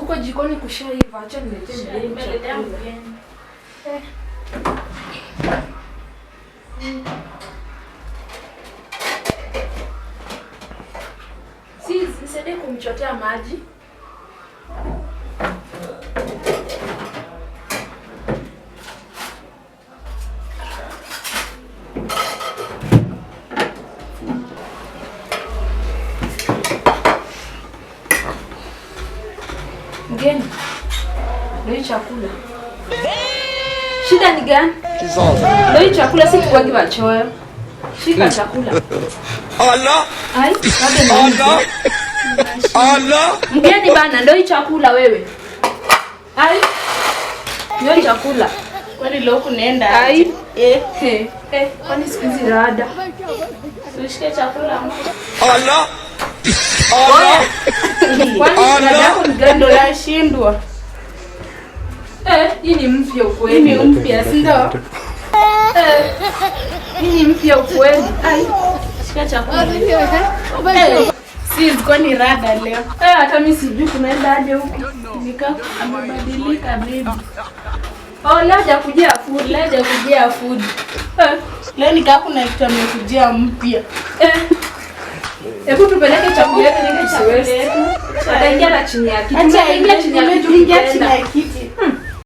Huko jikoni kushaiva, acha niletee mgeni. Nisaidie kumchotea maji. Mgeni, ndio chakula. Shida ni gani? Ndio chakula, si tuwagi wachoyo. Shika chakula. Allah. Ai, Allah. Allah. Mgeni bana, ndio chakula wewe. Ai. Ndio chakula. Kwani leo kunaenda? Ai. Kwani siku hizi rada. Tushike chakula. Allah. Allah. Kwani rada yako ni gani ndo yashindwa? Hii ni mpya ukweli. Hii ni mpya, si ndio? Hii ni mpya ukweli. Ai. Shika chakula. Si kwani rada leo. Hata mimi sijui kunaenda aje huko. Nika amebadilika bibi. Leo hajakujia food, Leo hajakujia food. Leo nika kuna kitu amekujia mpya. Hebu tupeleke chakula yetu nige siwezi. Ataingia na chini ya kiti. Acha ingia chini ya kiti.